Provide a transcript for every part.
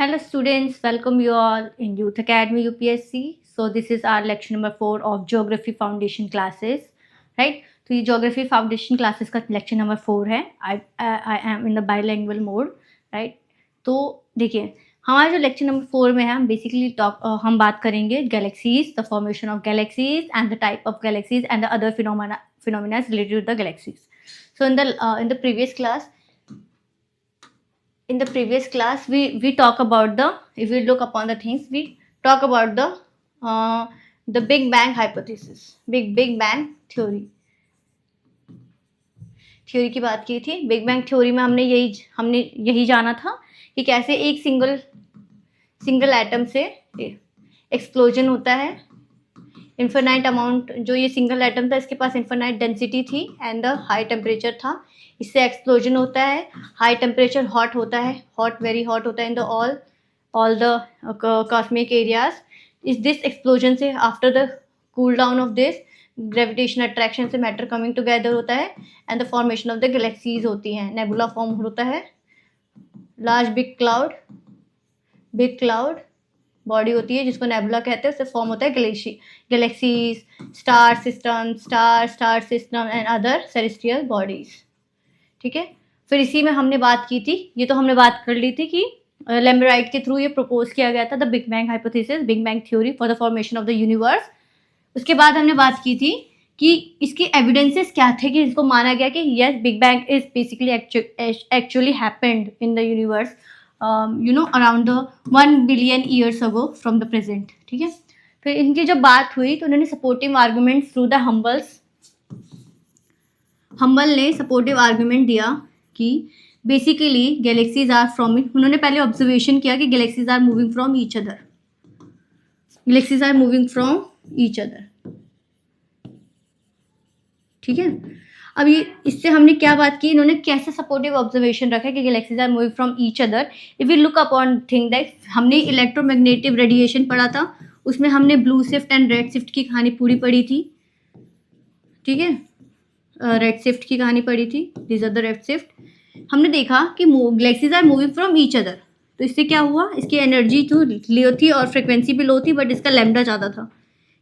Hello students, welcome you all in Youth Academy UPSC. So this is our lecture number 4 of Geography Foundation classes, right? तो ये Geography Foundation classes का lecture number 4 है. I am in the bilingual mode, right? तो देखिए हमारा जो lecture number 4 में है हम basically हम बात करेंगे galaxies, the formation of galaxies and the type of galaxies and the other phenomena related to the galaxies. So in the previous class we talk about if we look upon the things, we talk about the Big Bang hypothesis, Big Bang theory की बात की थी. Big bang theory में हमने यही जाना था कि कैसे एक सिंगल एटम से एक्सप्लोजन होता है. इन्फिनाइट अमाउंट जो ये सिंगल एटम था इसके पास इन्फिनाइट डेंसिटी थी एंड द हाई टेम्परेचर था. इससे एक्सप्लोजन होता है. हाई टेम्परेचर हॉट होता है, वेरी हॉट होता है in the all the cosmic areas. इस दिस एक्सप्लोजन से after the cool down of this gravitation attraction से मैटर कमिंग टुगेदर होता है and the formation of the galaxies होती हैं. नेबुला फॉर्म होता है. लार्ज बिग क्लाउड बॉडी होती है जिसको नेबुला कहते हैं. उससे फॉर्म होता है galaxies, star system and other celestial bodies. ठीक है. फिर इसी में हमने बात की थी, ये तो हमने बात कर ली थी कि लेम्बराइट के थ्रू ये प्रपोज किया गया था the big bang hypothesis, big bang theory for the formation of the universe. उसके बाद हमने बात की थी कि इसके एविडेंसेस क्या थे कि इसको माना गया कि yes big bang is basically actually happened in the universe around the 1 billion years ago from the present. ठीक है. फिर इनकी जब बात हुई तो उन्होंने supportive argument through the humble ने सपोर्टिव आर्गूमेंट दिया कि बेसिकली गैलेक्सीज आर फ्रॉम उन्होंने पहले ऑब्जर्वेशन किया कि galaxies are moving from each other. ठीक है. अब ये इससे हमने क्या बात की, इन्होंने कैसे सपोर्टिव ऑब्जर्वेशन रखा कि galaxies are moving from each other. If we look upon thing that हमने इलेक्ट्रोमैग्नेटिव रेडिएशन पढ़ा था, उसमें हमने blue shift and red shift की कहानी पूरी पढ़ी थी. ठीक है. रेड शिफ्ट की कहानी पढ़ी थी. This are the red shift. हमने देखा कि galaxies are moving from each other. तो इससे क्या हुआ, इसकी एनर्जी तो लो थी और फ्रिक्वेंसी भी लो थी बट इसका लैम्डा ज़्यादा था.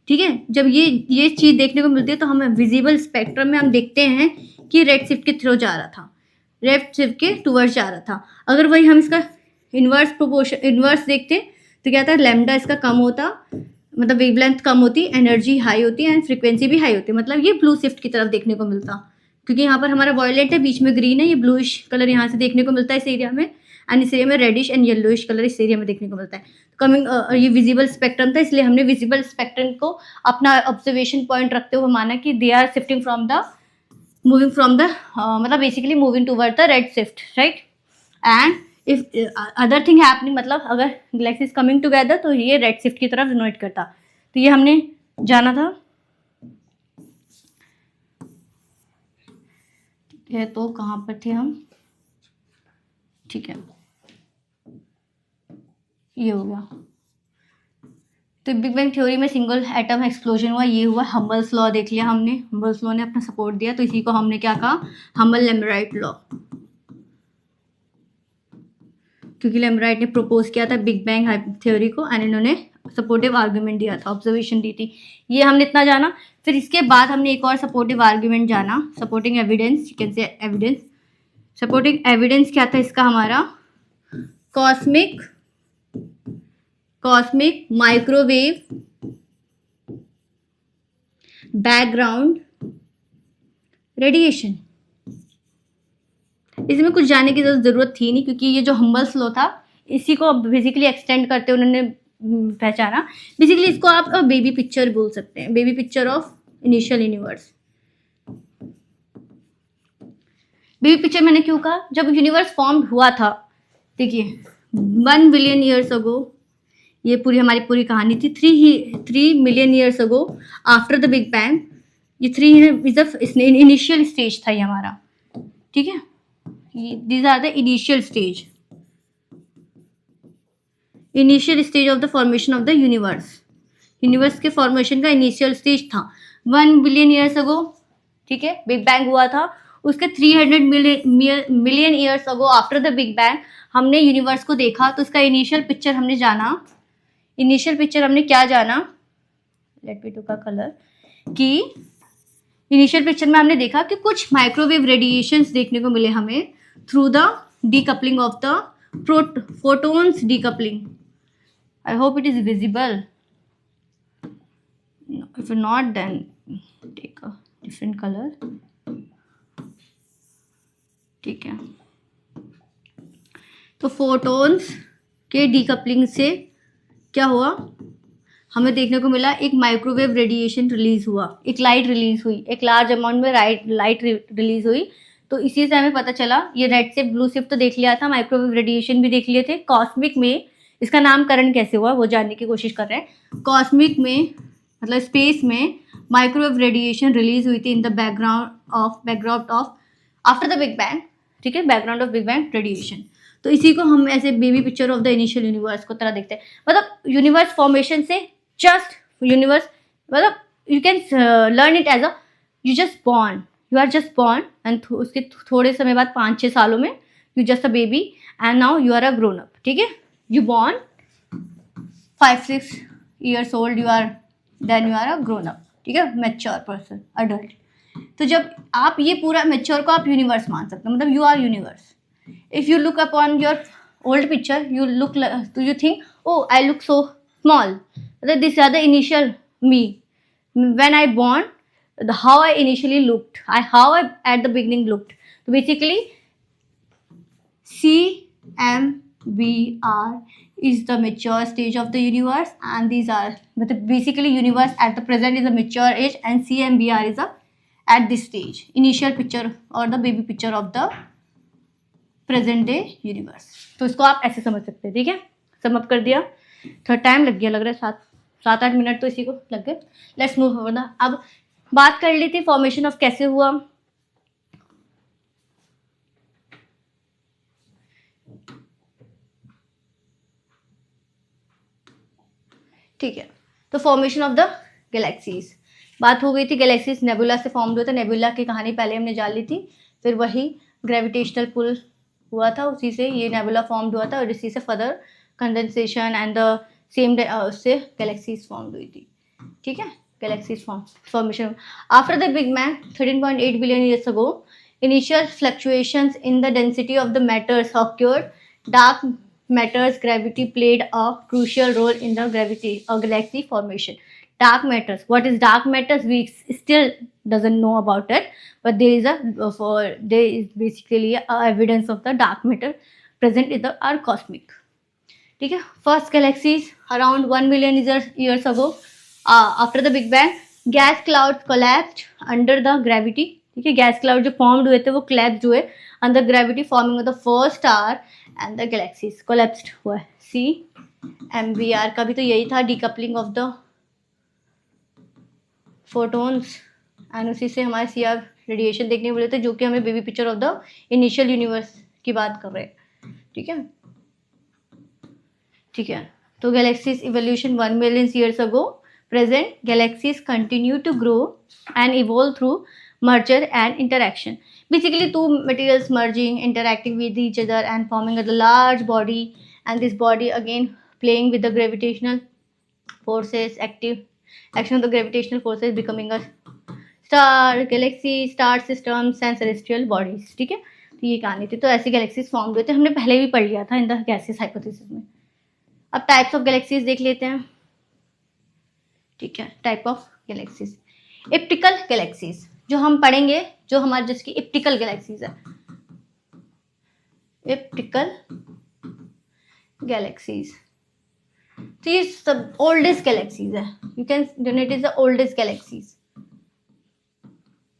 ठीक है. जब ये चीज़ देखने को मिलती है तो हमें विजिबल स्पेक्ट्रम में हम देखते हैं कि रेड शिफ्ट के थ्रू जा रहा था, रेड शिफ्ट के टूवर्ड्स जा रहा था. अगर वही हम इसका इन्वर्स देखते तो क्या था, लैम्डा इसका कम होता, मतलब वेवलेंथ कम होती, एनर्जी हाई होती एंड फ्रीक्वेंसी भी हाई होती. मतलब ये ब्लू शिफ्ट की तरफ देखने को मिलता, क्योंकि यहाँ पर हमारा वॉयलेट है, बीच में ग्रीन है, ये ब्लूइश कलर यहाँ से देखने को मिलता है इस एरिया में एंड इस एरिया में रेडिश एंड येलोइश कलर इस एरिया में देखने को मिलता है. ये विजिबल स्पेक्ट्रम था, इसलिए हमने विजिबल स्पेक्ट्रम को अपना ऑब्जर्वेशन पॉइंट रखते हुए माना कि they are shifting moving from the मतलब basically moving toward the red shift, right. And if other thing happening, मतलब अगर गैलेक्सीज कमिंग टुगेदर तो ये रेड शिफ्ट की तरफ इन्वाइट करता. तो ये हमने जाना था. ठीक है. तो कहाँ पर थे हम. ठीक है. ये हो गया. तो बिग बैंग थ्योरी में सिंगल एटम एक्सप्लोजन हुआ, ये हुआ. हम्बल्स लॉ देख लिया हमने, हम्बल्स लॉ ने अपना सपोर्ट दिया, तो इसी को हमने क्या कहा, हम्बल लेम्बराइट लॉ, क्योंकि लेम्बराइट ने प्रपोज किया था बिग बैंग थ्योरी को एंड इन्होंने सपोर्टिव आर्गूमेंट दिया था, ऑब्जर्वेशन दी थी. ये हमने इतना जाना. फिर इसके बाद हमने एक और सपोर्टिव आर्गूमेंट जाना, supporting evidence. You can say evidence. Supporting evidence क्या था इसका, हमारा कॉस्मिक माइक्रोवेव बैकग्राउंड रेडिएशन. इसमें कुछ जाने की जरूरत थी नहीं, क्योंकि ये जो हम्बल्स लॉ था इसी को बेसिकली एक्सटेंड करते उन्होंने पहचाना. बेसिकली इसको आप बेबी पिक्चर बोल सकते हैं, baby picture of initial universe. Baby picture मैंने क्यों कहा, जब यूनिवर्स फॉर्म हुआ था, देखिए 1 बिलियन ईयर्स अगो, ये हमारी पूरी कहानी थी. 3 million years ago after the big bang, ये 3 इज द इनिशियल स्टेज था ये हमारा. ठीक है. These are the initial stage of the formation of the universe के फॉर्मेशन का इनिशियल स्टेज था 1 बिलियन ईयर्स अगो. ठीक है. बिग बैंग हुआ था उसके 300 million years ago after the big bang हमने यूनिवर्स को देखा। तो उसका इनिशियल पिक्चर हमने जाना, इनिशियल पिक्चर हमने क्या जाना, लेट मी टू का कलर, कि इनिशियल पिक्चर में हमने देखा कि कुछ माइक्रोवेव रेडिएशंस देखने को मिले हमें through the decoupling of the photons decoupling. I hope it is visible. No, if not, then take a different color. ठीक है, तो फोटोन्स के डीकपलिंग से क्या हुआ, हमें देखने को मिला एक माइक्रोवेव रेडिएशन रिलीज हुआ, एक लाइट रिलीज हुई, एक लार्ज अमाउंट में लाइट रिलीज हुई। तो इसी से हमें पता चला, ये रेड शिफ्ट ब्लू शिफ्ट तो देख लिया था, माइक्रोवेव रेडिएशन भी देख लिए थे। कॉस्मिक में इसका नामकरण कैसे हुआ वो जानने की कोशिश कर रहे हैं। कॉस्मिक में मतलब स्पेस में माइक्रोवेव रेडिएशन रिलीज हुई थी in the background of after the big bang, ठीक है, background of big bang radiation. तो इसी को हम ऐसे baby picture of the initial universe को तरह देखते हैं। मतलब यूनिवर्स फॉर्मेशन से जस्ट यूनिवर्स, मतलब you can learn it as a you just born, you are just born and उसके थोड़े समय बाद 5-6 सालों में you just a baby and now you are a grown up, ठीक है। You born 5-6 years old, you are then you are a grown up, ठीक है, मैच्योर पर्सन, अडल्ट। तो जब आप ये पूरा मैच्योर को आप यूनिवर्स मान सकते हो, मतलब you are universe. If you look upon your old picture you look तो you think oh I look so small, मतलब this are the initial me when I born, how I initially looked, how I at the beginning looked. So basically CMBR is the mature stage of the universe, and these are basically universe at the present is a mature age and CMBR is a at this stage initial picture or the baby picture of the present day universe. तो इसको आप ऐसे समझ सकते हैं, ठीक है। Sum up कर दिया, थोड़ा टाइम लग गया, लग रहा है 7-8 मिनट तो इसी को लग गए। Let's move forward. अब बात कर ली थी फॉर्मेशन ऑफ कैसे हुआ, ठीक है। तो फॉर्मेशन ऑफ द गैलेक्सीज बात हो गई थी। गैलेक्सीज नेबुला से फॉर्म हुए थे, नेबुला की कहानी पहले हमने जान ली थी। फिर वही ग्रेविटेशनल पुल हुआ था, उसी से ये नेबुला फॉर्म हुआ था और इसी से further condensation and the same उससे गैलेक्सीज फॉर्म हुई थी, ठीक है। Galaxies formation after the Big Bang 13.8 billion years ago. Initial fluctuations in the density of the matters occurred. Dark matter's gravity played a crucial role in the galaxy formation. Dark matters. What is dark matters? We still doesn't know about it, but there is basically a evidence of the dark matter present in our cosmic. ठीक है। First galaxies around 1 million years ago. After the big bang gas cloud collapsed under the gravity, ठीक है। Gas cloud जो formed हुए थे वो collapsed हुए under gravity, forming the first star and the galaxies collapsed हुआ है। CMBR का भी तो यही था, decoupling of the photons, and उसी से हमारे CR रेडिएशन देखने को मिले थे, जो कि हमें baby picture of the initial universe की बात कर रहे हैं, ठीक है, ठीक है। तो galaxies evolution 1 million years ago. Present galaxies continue to grow and evolve through merger and interaction. Basically, two materials merging, interacting with each other, and forming a large body. And this body again playing with the gravitational forces, action of the gravitational forces, becoming a star, galaxy, star systems, and celestial bodies. ठीक है, तो ये कहानी थी। तो ऐसी galaxies form हुए थे, हमने पहले भी पढ़ लिया था इन द गैसेस हाइपोथेसिस में। अब टाइप्स ऑफ गैलेक्सीज देख लेते हैं, ठीक है। टाइप ऑफ गैलेक्सीज, इप्टिकल गैलेक्सीज जो हम पढ़ेंगे, जो हमारे जिसकी इप्टिकल गैलेक्सीज है, इप्टिकल गैलेक्सीज। तो ये सब ओल्डेस्ट गैलेक्सीज है, you can donate is the oldest galaxies,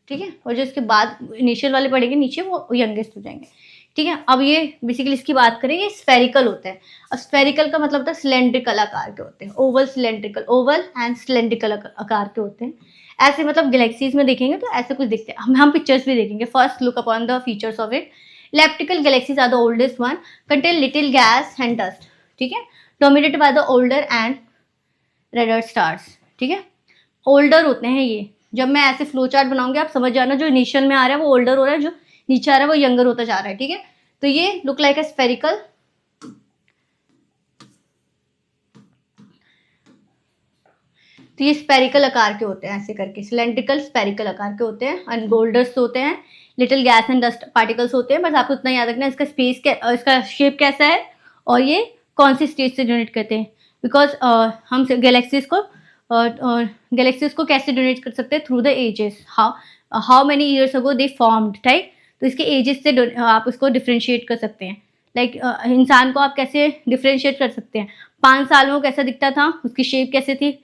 ठीक है। और जो इसके बाद इनिशियल वाले पढ़ेंगे नीचे वो यंगेस्ट हो जाएंगे, ठीक है। अब ये बेसिकली इसकी बात करें, ये स्फेरिकल होते हैं। अब स्फेरिकल का मतलब होता है सिलेंड्रिकल आकार के होते हैं, Oval cylindrical, Oval and cylindrical आकार के होते हैं। ऐसे मतलब गैलेक्सीज में देखेंगे तो ऐसे कुछ दिखते हैं, हम पिक्चर्स भी देखेंगे। First look upon the features of it. Elliptical galaxies are the oldest one, contain little gas and dust, ठीक है, dominated by the older and redder stars, ठीक है। ओल्डर होते हैं ये, जब मैं ऐसे फ्लो चार्ट बनाऊंगी आप समझ जाना, जो इनिशियल में आ रहा है वो ओल्डर हो रहा है, जो नीचे आ रहा है वो यंगर होता जा रहा है, ठीक है। तो ये लुक लाइक अ स्फेरिकल, तो ये स्पेरिकल आकार के होते हैं, ऐसे करके सिलेंड्रिकल स्पेरिकल आकार के होते हैं, एंड गोल्डर्स होते हैं, little gas and dust particles होते हैं। बस आपको इतना याद रखना है इसका स्पेस इसका शेप कैसा है और ये कौन सी स्टेज से डोनेट करते हैं, बिकॉज हम गैलेक्सीज को कैसे डोनेट कर सकते हैं, through the ages, how many years ago they formed, right. तो इसके एजेस से आप उसको डिफ्रेंशिएट कर सकते हैं। लाइक इंसान को आप कैसे डिफ्रेंशिएट कर सकते हैं, 5 साल में वो कैसा दिखता था, उसकी शेप कैसे थी,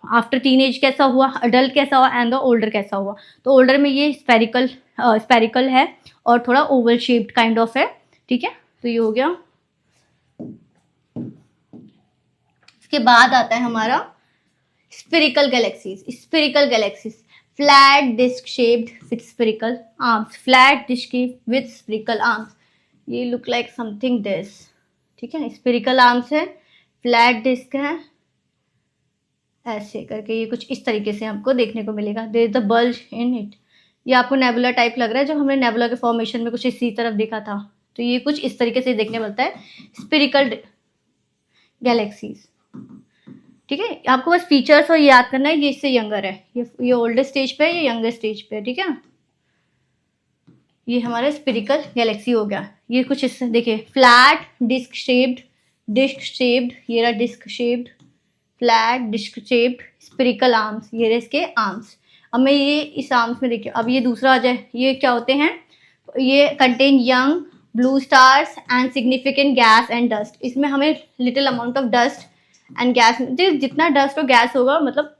आफ्टर टीनेज कैसा हुआ, अडल्ट कैसा हुआ, एंड द ओल्डर कैसा हुआ। तो ओल्डर में ये स्पेरिकल है और थोड़ा ओवल शेप्ड काइंड ऑफ है, ठीक है। तो ये हो गया। इसके बाद आता है हमारा spherical galaxies, flat disc shaped with spherical arms, flat disc with spherical arms, ये लुक लाइक समथिंग दिस, ठीक है। स्फेरिकल आर्म्स है, फ्लैट डिस्क है, ऐसे करके ये कुछ इस तरीके से हमको देखने को मिलेगा। There is the bulge in it, ये आपको नेबुला टाइप लग रहा है, जो हमने नेबुला के फॉर्मेशन में कुछ इसी तरफ देखा था। तो ये कुछ इस तरीके से देखने मिलता है स्फेरिकल गैलेक्सीज, ठीक है। आपको बस फीचर्स और याद करना है, ये इससे यंगर है, ये ओल्डर स्टेज पे है, ये यंगर स्टेज पे है, ठीक है। ये हमारा स्फेरिकल गैलेक्सी हो गया। ये कुछ इस देखिए, फ्लैट डिस्क शेप्ड, ये रहा disc shaped, flat disc shaped spherical arms, ये रहे इसके आर्म्स। अब मैं ये इस आर्म्स में देखिए, अब ये दूसरा आ जाए, ये क्या होते हैं, ये contain young blue stars and significant gas and dust. इसमें हमें little amount of dust and gas, जितना डस्ट और गैस होगा, मतलब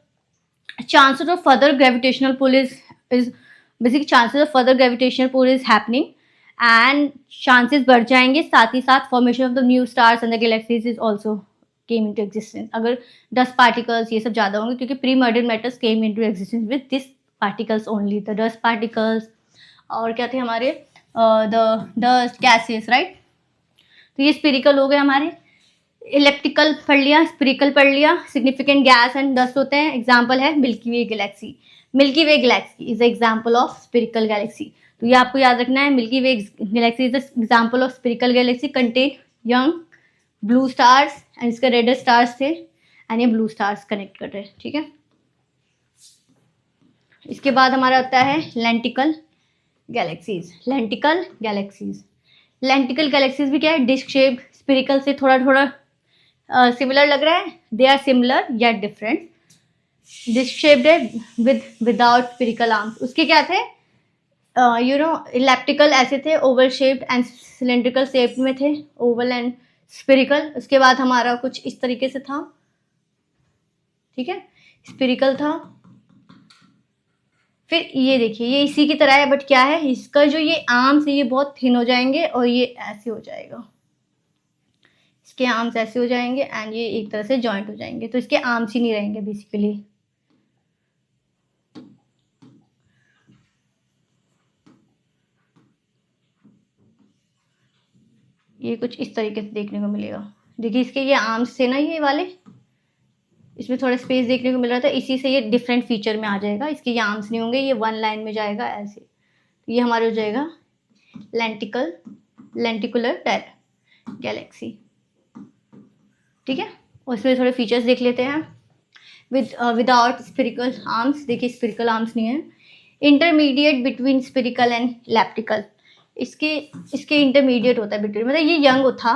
chances of further gravitational pull is basic chances of further gravitational pull is happening, and chances बढ़ जाएंगे, साथ ही साथ formation of the new stars and the galaxies is also came into existence. अगर dust particles ये सब ज़्यादा होंगे, क्योंकि pre murder matters came into existence with this particles only, the dust particles, और क्या थे हमारे द डस्ट गैसेस, राइट। तो ये स्पेरिकल हो गए हमारे। इलेप्टिकल पढ़ लिया, स्पेरिकल पढ़ लिया, सिग्निफिकेंट गैस एंड डस्ट होते हैं। एग्जाम्पल है milky way Galaxy, milky way Galaxy is example of spherical Galaxy. तो ये आपको याद रखना है, milky way Galaxy is example of spherical Galaxy, contain young blue stars, and इसका रेड स्टार्स थे, एंड ये ब्लू स्टार्स कनेक्ट कर रहे हैं, ठीक है। इसके बाद हमारा आता है लेंटिकल गैलेक्सीज। लेंटिकल गैलेक्सीज भी क्या है, डिस्क शेप, स्पेरिकल से थोड़ा थोड़ा सिमिलर लग रहा है, दे आर सिमिलर या डिफरेंट। डिस्क शेप्ड है विदाउट स्पेरिकल आर्म्स। उसके क्या थे, इलेप्टिकल ऐसे थे, Oval shaped and cylindrical shape में थे, ओवल एंड स्पेरिकल। उसके बाद हमारा कुछ इस तरीके से था, ठीक है, स्पेरिकल था। फिर ये देखिए, ये इसी की तरह है, बट क्या है, इसका जो ये आर्म्स है ये बहुत थिन हो जाएंगे और ये ऐसे हो जाएगा, इसके आर्म्स ऐसे हो जाएंगे एंड ये एक तरह से जॉइंट हो जाएंगे, तो इसके आर्म्स ही नहीं रहेंगे बेसिकली। ये कुछ इस तरीके से देखने को मिलेगा। देखिए इसके ये आर्म्स थे ना, ये वाले, इसमें थोड़ा स्पेस देखने को मिल रहा था, इसी से ये डिफरेंट फीचर में आ जाएगा। इसके ये आर्म्स नहीं होंगे, ये वन लाइन में जाएगा ऐसे। तो ये हमारा हो जाएगा लेंटिकुलर गैलेक्सी, ठीक है। और इसमें थोड़े फीचर्स देख लेते हैं। विदाउट स्पेरिकल आर्म्स, देखिए स्पेरिकल आर्म्स नहीं है। Intermediate between spherical and elliptical, इसके इंटरमीडिएट होता है बिटवीन, मतलब ये यंग था,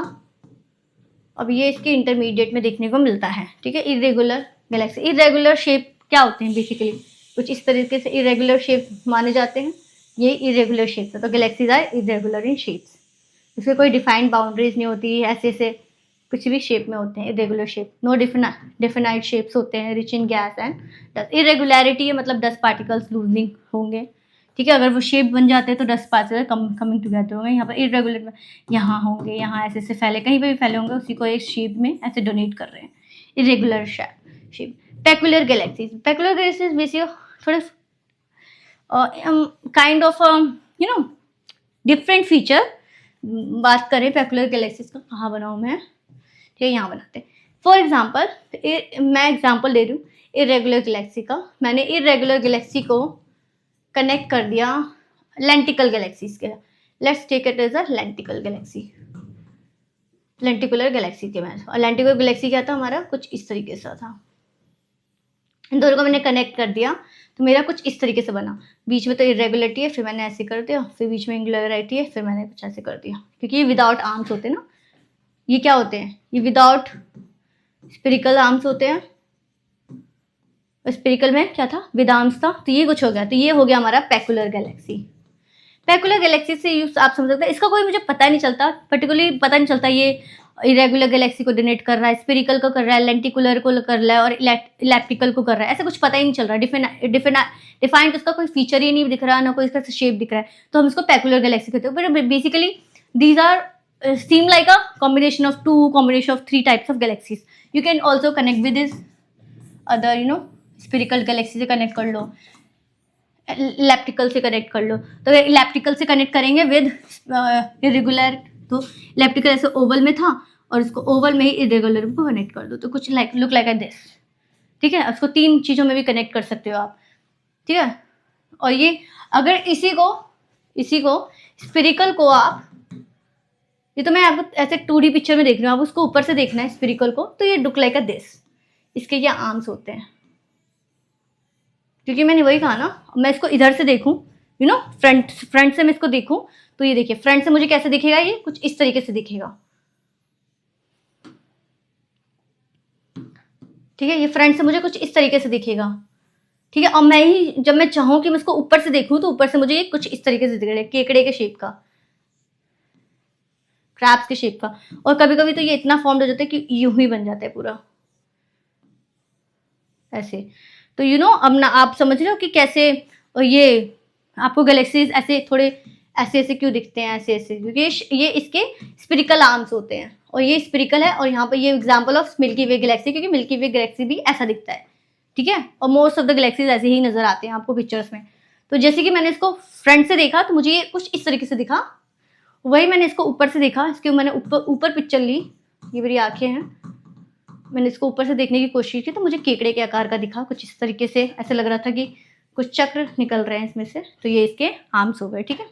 अब ये इसके इंटरमीडिएट में देखने को मिलता है, ठीक है। इरेगुलर गैलेक्सी, इरेगुलर शेप क्या होते हैं बेसिकली, कुछ इस तरीके से इरेगुलर शेप माने जाते हैं, ये इरेगुलर शेप है। तो galaxies are irregular in shapes, इसमें कोई डिफाइंड बाउंड्रीज नहीं होती, ऐसे कुछ भी शेप में होते हैं, irregular shape, no definite shapes होते हैं, rich in gas and dust. Irregularity है मतलब डस्ट पार्टिकल्स लूजिंग होंगे, ठीक है। अगर वो शेप बन जाते हैं तो डस्ट पार्टिकल कमिंग टुगेदर होंगे। यहाँ पर इरेगुलर यहाँ होंगे, यहाँ ऐसे फैले, कहीं पे भी फैले होंगे, उसी को एक शेप में ऐसे डोनेट कर रहे हैं, irregular shape. Peculiar galaxies basically थोड़े काइंड ऑफ डिफरेंट फीचर। बात करें पेक्युलर गैलेक्सीज का, कहाँ बनाऊँ मैं, ठीक है, यहाँ बनाते हैं। फॉर एग्जाम्पल मैं एग्जाम्पल दे रही हूँ इरेगुलर गैलेक्सी का। मैंने इरेगुलर गैलेक्सी को कनेक्ट कर दिया लेंटिकल गैलेक्सीज के। Let's take it as a lenticular galaxy, lenticular galaxy के मैच। और लेंटिकुलर गैलेक्सी क्या था हमारा, कुछ इस तरीके से था। इन दोनों को मैंने कनेक्ट कर दिया तो मेरा कुछ इस तरीके से बना। बीच में तो इरेगुलरिटी है, फिर मैंने ऐसे कर दिया, फिर बीच में एंगुलरिटी है, फिर मैंने कुछ ऐसे कर दिया, क्योंकि ये विदाउट आर्म्स होते हैं ना। ये क्या होते हैं, ये विदाउट स्पेरिकल आर्म्स होते हैं। स्पेरिकल में क्या था, विद आर्म्स था, तो ये कुछ हो गया। तो ये हो गया हमारा पेकुलर गैलेक्सी। पेकुलर गैलेक्सी से यूज आप समझ सकते हैं, इसका कोई मुझे पता नहीं चलता, पर्टिकुलरली पता नहीं चलता ये इरेगुलर गैलेक्सी को डोनेट कर रहा है, स्पेरिकल को कर रहा है, लेंटिकुलर को कर रहा है और इलेप्टिकल को कर रहा है, ऐसा कुछ पता ही नहीं चल रहा है। डिफाइंड उसका कोई फीचर ही नहीं दिख रहा, ना कोई इसका शेप दिख रहा है, तो हम इसको पेकुलर गैलेक्सी कहते हैं। But basically these are seem like a combination of three types of galaxies. You can also connect with this other spherical galaxy से कनेक्ट कर लो, इलेप्टिकल से कनेक्ट कर लो। तो इलेप्टिकल से कनेक्ट करेंगे विद इरेगुलर, तो इलेप्टिकल ऐसे ओवल में था और इसको ओवल में ही इरेगुलर को कनेक्ट कर दो, तो कुछ लाइक लुक लाइक दिस। ठीक है, उसको 3 चीज़ों में भी कनेक्ट कर सकते हो आप। ठीक है, और ये अगर इसी को स्फेरिकल को आप, ये तो मैं आपको ऐसे 2D पिक्चर में देख रही हूँ, आप उसको ऊपर से देखना है स्फेरिकल को, तो ये लुक लाइक दिस। इसके ये आर्म्स होते हैं, क्योंकि मैंने वही कहा ना, मैं इसको इधर से देखूं, फ्रंट से मैं इसको देखूं, तो ये देखिए फ्रंट से मुझे कैसे दिखेगा, ये कुछ इस तरीके से दिखेगा। ठीक है, ये फ्रंट से मुझे कुछ इस तरीके से दिखेगा। ठीक है, और मैं ही जब मैं चाहूं कि मैं इसको ऊपर से देखूं, तो ऊपर से मुझे ये कुछ इस तरीके से दिखेगा, केकड़े के शेप का, क्रैब्स के शेप का। और कभी कभी तो ये इतना फॉर्म्ड हो जाता है कि यूं ही बन जाता है पूरा ऐसे। तो अब ना आप समझ रहे हो कि कैसे ये आपको गैलेक्सीज ऐसे थोड़े ऐसे क्यों दिखते हैं, ऐसे, क्योंकि ये इसके स्पिरिकल आर्म्स होते हैं, और ये स्पिरिकल है। और यहाँ पर ये example of milky way Galaxy, क्योंकि मिल्की वे गैलेक्सी भी ऐसा दिखता है। ठीक है, और मोस्ट ऑफ द गैलेक्सीज ऐसे ही नजर आते हैं आपको पिक्चर्स में। तो जैसे कि मैंने इसको फ्रंट से देखा तो मुझे ये कुछ इस तरीके से दिखा, वही मैंने इसको ऊपर से देखा, इसके मैंने ऊपर पिक्चर ली, ये मेरी आंखें हैं, मैंने इसको ऊपर से देखने की कोशिश की, तो मुझे केकड़े के आकार का दिखा, कुछ इस तरीके से। ऐसे लग रहा था कि कुछ चक्र निकल रहे हैं इसमें से, तो ये इसके आर्म्स हो गए। ठीक है,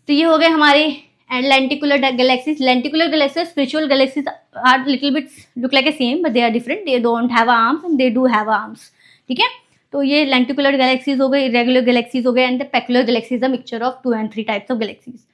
तो ये हो गए हमारे lenticular galaxies. Lenticular galaxies, spiritual galaxies are little bit look like a same, but they are different, they don't have arms and they do have arms. ठीक है, तो ये लेंटिकुलर गैलेक्सीज हो गए, इरेगुलर गैलेक्सीज हो गए, and the peculiar galaxies, a mixture of 2 and 3 types of galaxies.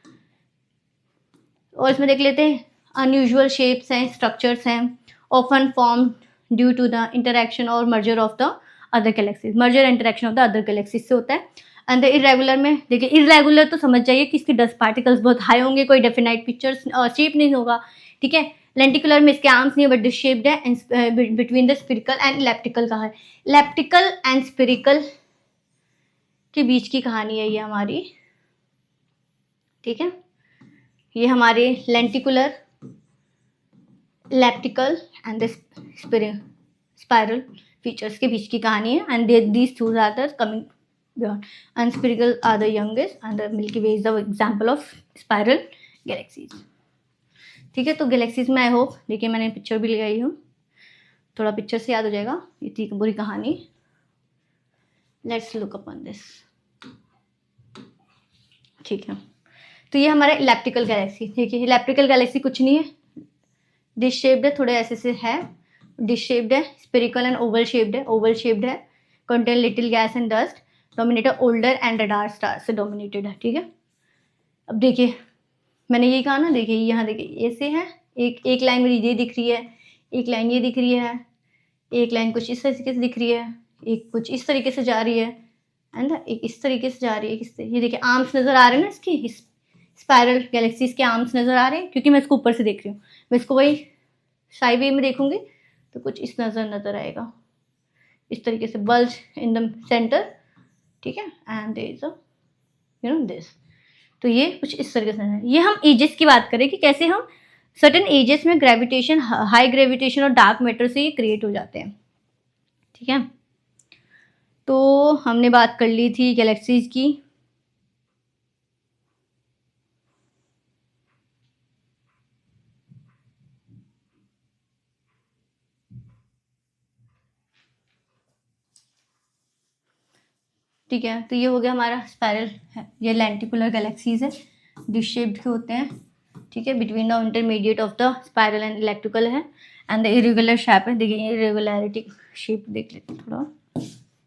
और इसमें देख लेते हैं, अनयूजुअल शेप्स हैं, स्ट्रक्चर्स हैं, often form due to the interaction और merger of the other galaxies. Merger interaction of the other galaxies से होता है। एंड द इरेगुलर में देखिए, इरेगुलर तो समझ जाइए कि इसके डस्ट पार्टिकल्स बहुत हाई होंगे, कोई डेफिनाइट पिक्चर्स शेप नहीं होगा। ठीक है, लेंटिकुलर में इसके आर्म्स नहीं है, बट डिश शेप्ड है, between the spherical and elliptical का है। इलेप्टिकल एंड स्पिरिकल के बीच की कहानी है ये हमारी। ठीक है, ये हमारे lenticular, elliptical and the spiral features के बीच की कहानी है। And these two are the coming beyond, and spiral are the youngest, and the Milky Way is the example of spiral galaxies. ठीक है, तो गैलेक्सीज में आई होप, देखिए मैंने पिक्चर भी लगाई हूँ, थोड़ा पिक्चर से याद हो जाएगा ये थी पूरी कहानी। Let's look upon this. ठीक है, तो ये हमारा इलेप्टिकल गैलेक्सी। देखिए, इलेप्टिकल गैलेक्सी कुछ नहीं है, डिश शेप्ड है, थोड़े ऐसे से है, डिश शेप्ड है, स्पेरिकल एंड ओवल शेप्ड है, contain little gas and dust, dominated older and radar star से डोमिनेटेड है। ठीक है, अब देखिए मैंने यही कहा ना, देखिए यहाँ देखिए ऐसे है, एक लाइन मेरी ये दिख रही है, एक लाइन ये दिख रही है, एक लाइन कुछ इस तरीके से दिख रही है, एक कुछ इस तरीके से जा रही है, एंड एक इस तरीके से जा रही है। ये देखिए आर्म्स नजर आ रहे हैं ना इसकी, स्पाइरल गैलेक्सीज के आर्म्स नजर आ रहे हैं, क्योंकि मैं इसको ऊपर से देख रही हूँ। मैं इसको वही साइड वे में देखूंगी तो कुछ इस नजर आएगा, इस तरीके से, बल्ज इन द सेंटर। ठीक है, and there is a this. तो ये कुछ इस तरीके से है। ये हम एजेस की बात करें कि कैसे हम सर्टेन एजेस में ग्रेविटेशन, हाई ग्रेविटेशन और डार्क मैटर से ये क्रिएट हो जाते हैं। ठीक है, तो हमने बात कर ली थी गैलेक्सीज की। ठीक है, तो ये हो गया हमारा स्पायरल है, ये लेंटिकुलर गैलेक्सीज है, डिश शेप्ड के होते हैं, ठीक है, between the intermediate of the spiral and electrical है, एंड द इरेगुलर शेप है। देखिए इरेगुलरिटी शेप देख लेते हैं थोड़ा,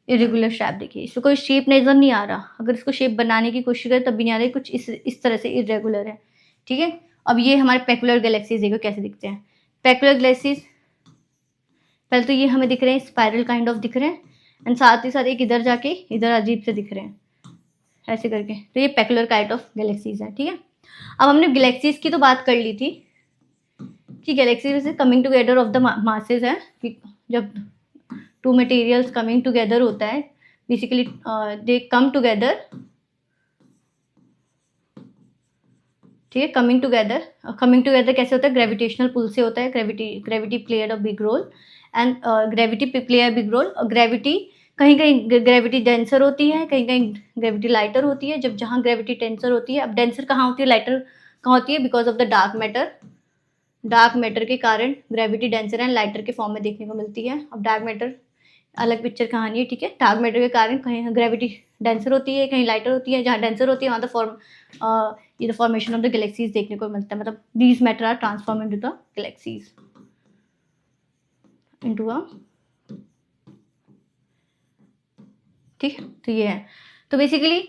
इरेगुलर शेप देखिए, इसमें कोई शेप नजर नहीं आ रहा, अगर इसको शेप बनाने की कोशिश करें तब भी नहीं आ रही, कुछ इस तरह से इरेगुलर है, ठीक है। अब ये हमारे पेकुलर गैलेक्सीज देखो कैसे दिखते हैं। पेकुलर गैलेक्सीज पहले तो ये हमें दिख रहे हैं स्पायरल काइंड ऑफ दिख रहे हैं, एंड साथ ही साथ एक इधर जाके इधर अजीब से दिख रहे हैं ऐसे करके, तो ये पेकुलर काइंड ऑफ गैलेक्सीज है, ठीक है। अब हमने गैलेक्सीज की तो बात कर ली थी कि galaxies is coming together of the masses है, कि जब टू मटेरियल्स कमिंग टुगेदर होता है, बेसिकली दे कम टुगेदर, ठीक है। कमिंग टुगेदर कैसे होता है, ग्रेविटेशनल पुल से होता है, gravity played a big role, and gravity play a big role. Gravity कहीं कहीं ग्रेविटी डेंसर होती है, कहीं कहीं ग्रेविटी लाइटर होती है। जब जहाँ ग्रेविटी डेंसर होती है, अब डेंसर कहाँ होती है, लाइटर कहाँ होती है, because of the dark matter के कारण ग्रेविटी डेंसर एंड लाइटर के फॉर्म में देखने को मिलती है। अब डार्क मैटर अलग पिक्चर कहानी है, ठीक है। डार्क मैटर के कारण कहीं ग्रेविटी डेंसर होती है, कहीं लाइटर होती है, जहाँ डेंसर होती है वहाँ the formation of the galaxies देखने को मिलता है, मतलब these matter are transform into the galaxies into a, ठीक है। तो ये है, तो basically